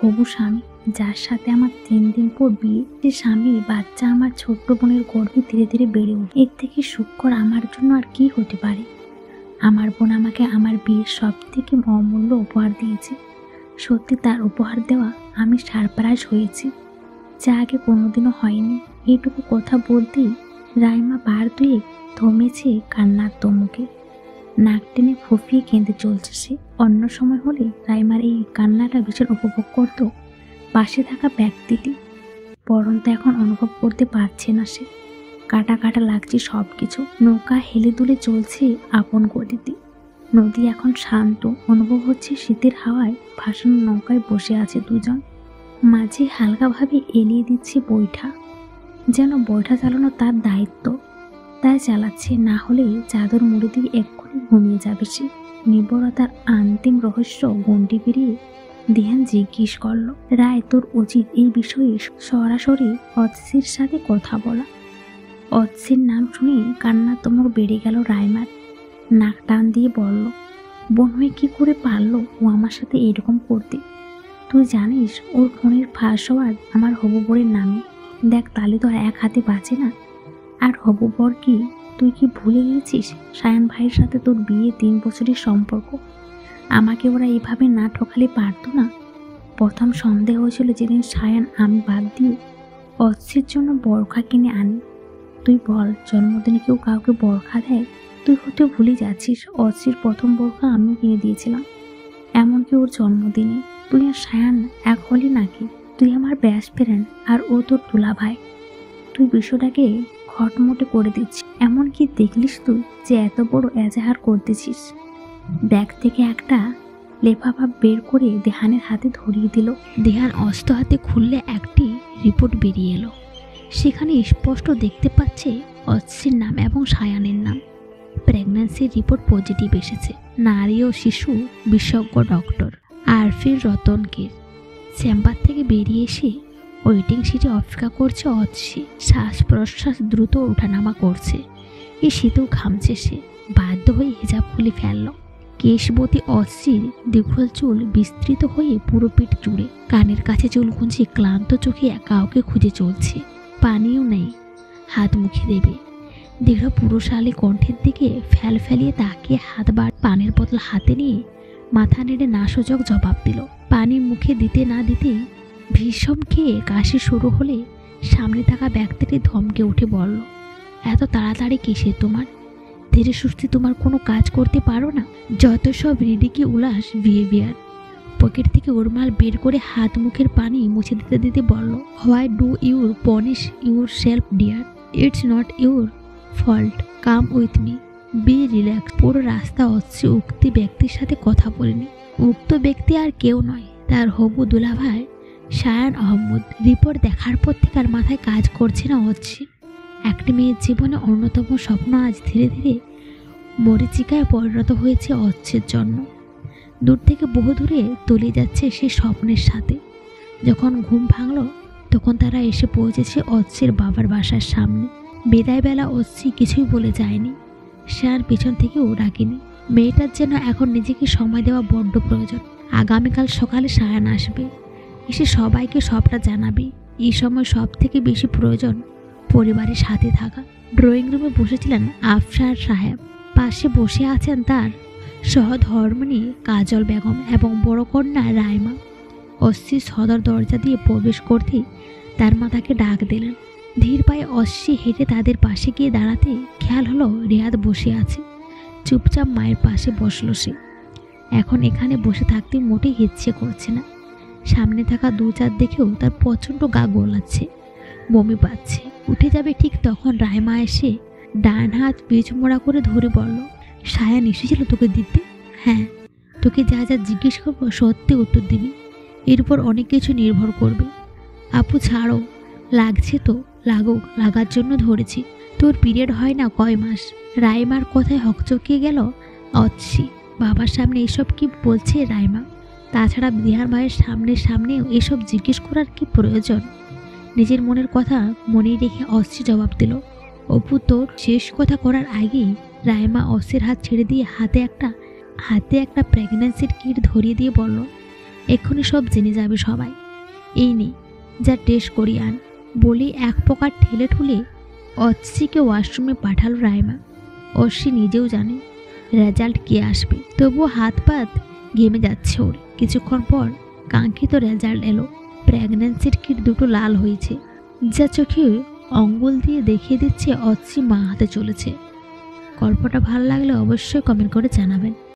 হবু স্বামী, যার সাথে আমার 3 দিন পর বিয়ে, সে স্বামীর বাচ্চা আমার ছোট্ট বোনের গর্ভে ধীরে ধীরে বেড়ে ওঠে। এর থেকে সুখকর আমার জন্য আর কি হতে পারে। আমার বোন আমাকে আমার বিয়ের সব থেকে অমূল্য উপহার দিয়েছে। সত্যি তার উপহার দেওয়া আমি সারপ্রাইজ হয়েছি, যা আগে কোনোদিনও হয়নি। এইটুকু কথা বলতেই রাইমা বার দুয়ে থমেছে কান্নার তমুকে। নাক টেনে ফুফিয়ে কেঁদে চলছে সে। অন্য সময় হলে রাইমার এই কান্নাটা ভীষণ উপভোগ করত পাশে থাকা ব্যক্তিটি, পরন্তু এখন অনুভব করতে পারছে না সে। কাটা কাটা লাগছে সব কিছু। নৌকা হেলে দুলে চলছে আপন গতিতে। নদী এখন শান্ত, অনুভব হচ্ছে শীতের হাওয়ায় ভাসানো নৌকায় বসে আছে দুজন। মাঝে হালকাভাবে এলিয়ে দিচ্ছে বৈঠা, যেন বৈঠা চালানো তার দায়িত্ব, তাই চালাচ্ছে। না হলে চাদর মুড়ি দিয়ে এক্ষুনি ঘুমিয়ে যাবে সে। নির্ভরতার অন্তিম রহস্য গণ্ডি পেরিয়ে দিহান জিজ্ঞেস করল, রায়, তোর উচিত এই বিষয়ে সরাসরি অৎসির সাথে কথা বলা। অৎসির নাম শুনে কান্না তোমর বেড়ে গেল রাইমার। নাক টান দিয়ে বলল, বোন হয়ে কি করে পারলো ও আমার সাথে এরকম করতে? তুই জানিস ওর ফোনের ফাঁস হওয়ার আমার হবু বরের নামে। দেখ, তাহলে তো আর এক হাতে বাঁচে না। আর হবু বর কি, তুই কি ভুলে গিয়েছিস সায়ান ভাইয়ের সাথে তোর বিয়ে 3 বছরের সম্পর্ক? আমাকে ওরা এভাবে না ঠকালে পারতো না। প্রথম সন্দেহ হয়েছিল যেদিন সায়ান আমি বাদ দিয়ে অৎসির জন্য বরখা কিনে আনি। তুই বল, জন্মদিনে কেউ কাউকে বরখা দেয়? তুই হতে ভুলে যাচ্ছিস অৎসির প্রথম বরখা আমি কিনে দিয়েছিলাম, এমনকি ওর জন্মদিনে। তুই আর সায়ান এক হলি নাকি? তুই আমার বেস্ট ফ্রেন্ড আর ও তোর তুলা ভাই। তুই বিষয়টাকে খটমটে করে দিচ্ছিস। এমনকি দেখলিস তুই যে এত বড় এজাহার করতেছিস? ব্যাগ থেকে একটা লেফাফা বের করে দেহানের হাতে ধরিয়ে দিল। দেহান অস্ত হাতে খুললে একটি রিপোর্ট বেরিয়ে এলো। সেখানে স্পষ্ট দেখতে পাচ্ছে অৎসির নাম এবং সায়ানের নাম। প্রেগন্যান্সির রিপোর্ট পজিটিভ এসেছে। নারী ও শিশু বিশেষজ্ঞ ডক্টর আরফির রতনকে চেম্বার থেকে বেরিয়ে এসে ওয়েটিং সিটে অপেক্ষা করছে অৎসি। শ্বাস প্রশ্বাস দ্রুত ওঠানামা করছে। এই শীতেও ঘামছে সে। বাধ্য হয়ে হিজাব খুলে ফেলল। কেশবতী অৎসির দীর্ঘল চুল বিস্তৃত হয়ে পুরো পিঠ জুড়ে। কানের কাছে চুল গুঁজে ক্লান্ত চোখে কাউকে খুঁজে চলছে। পানিও নেই, হাত মুখে দেবে। দৃঢ় পুরুষালী কণ্ঠের দিকে ফেলিয়ে তাকিয়ে হাত বার পানির বোতল হাতে নিয়ে মাথা নেড়ে নাসূচক জবাব দিল। পানি মুখে দিতে না দিতেই ভীষণ খেয়ে কাশি শুরু হলে সামনে থাকা ব্যক্তিটি ধমকে উঠে বলল, এত তাড়াতাড়ি কিসে তোমার? ধীরে সুস্থে তোমার কোনো কাজ করতে পারো না? যত সব রিডিকি উলাস বিহেভিয়ার। পকেট থেকে উরমাল বের করে হাত মুখের পানি মুছে দিতে দিতে বলল, why do your punish yourself dear? It's not your fault. Come with me, be relax. পুরো রাস্তা অৎসি উক্ত ব্যক্তির সাথে কথা বলেনি। উক্ত ব্যক্তি আর কেউ নয়, তার হবু দুলাভাই সায়ান আহমদ। রিপোর্ট দেখার পর থেকে আর মাথায় কাজ করছে না অৎসি। একটি মেয়ের জীবনে অন্যতম স্বপ্ন আজ ধীরে ধীরে মরীচিকায় পরিণত হয়েছে অৎসির জন্য। দূর থেকে বহু দূরে তলিয়ে যাচ্ছে সে স্বপ্নের সাথে। যখন ঘুম ভাঙল তখন তারা এসে পৌঁছেছে অৎসির বাবার বাসার সামনে। বিদায়বেলা অৎসি কিছুই বলে যায়নি। সে আর পিছন থেকেও ডাকেনি। মেয়েটার যেন এখন নিজেকে সময় দেওয়া বড্ড প্রয়োজন। আগামীকাল সকালে সায়ান আসবে, এসে সবাইকে সবটা জানাবে। এই সময় সব থেকে বেশি প্রয়োজন পরিবারের সাথে থাকা। ড্রয়িং রুমে বসেছিলেন আফসার সাহেব। পাশে বসে আছেন তার সহধর্মিণী কাজল বেগম এবং বড় কন্যা রাইমা। অশ্বী সদর দরজা দিয়ে প্রবেশ করতেই তার মা তাকে ডাক দিলেন। ধীর পায়ে অশ্বী হেঁটে তাদের পাশে গিয়ে দাঁড়াতে খেয়াল হলো রিয়াদ বসে আছে। চুপচাপ মায়ের পাশে বসলো সে। এখন এখানে বসে থাকতে মোটেই ইচ্ছে করছে না। সামনে থাকা 2-4 দেখেও তার প্রচণ্ড গা গোলাচ্ছে, বমি পাচ্ছে। উঠে যাবে ঠিক তখন রাইমা এসে ডান হাত পিছমোড়া করে ধরে বলল, সায়ান এসেছিল তোকে দিতে? হ্যাঁ, তোকে যা যা জিজ্ঞেস করবো সত্যি উত্তর দিবি। এর উপর অনেক কিছু নির্ভর করবে। আপু ছাড়ো, লাগছে তো লাগুক, লাগার জন্য ধরেছি। তোর পিরিয়ড হয় না কয় মাস? রাইমার কথায় হকচকিয়ে গেল অৎসি। বাবার সামনে এসব কি বলছে রাইমা? তাছাড়া দিহার ভাইয়ের সামনেও এসব জিজ্ঞেস করার কি প্রয়োজন? নিজের মনের কথা মনেই রেখে অৎসি জবাব দিল, অপু তোর শেষ কথা করার আগেই রাইমা অৎসির হাত ছেড়ে দিয়ে হাতে একটা প্রেগন্যান্সির কিট ধরিয়ে দিয়ে বলল, এক্ষুনি সব জেনে যাবে সবাই। এই নে, যা টেস্ট করি আন। বলেই এক প্রকার ঠেলে ঠুলে অচ্ছিকে ওয়াশরুমে পাঠালো রাইমা। অশ্বি নিজেও জানে রেজাল্ট কে আসবে, তবুও হাত পাত ঘেমে যাচ্ছে ওর। কিছুক্ষণ পর কাঙ্ক্ষিত রেজাল্ট এলো। প্রেগন্যান্সির কিট দুটো লাল হয়েছে, যা চোখে অঙ্গুল দিয়ে দেখিয়ে দিচ্ছে অচ্ছি মা হাতে চলেছে। গল্পটা ভালো লাগলে অবশ্যই কমেন্ট করে জানাবেন।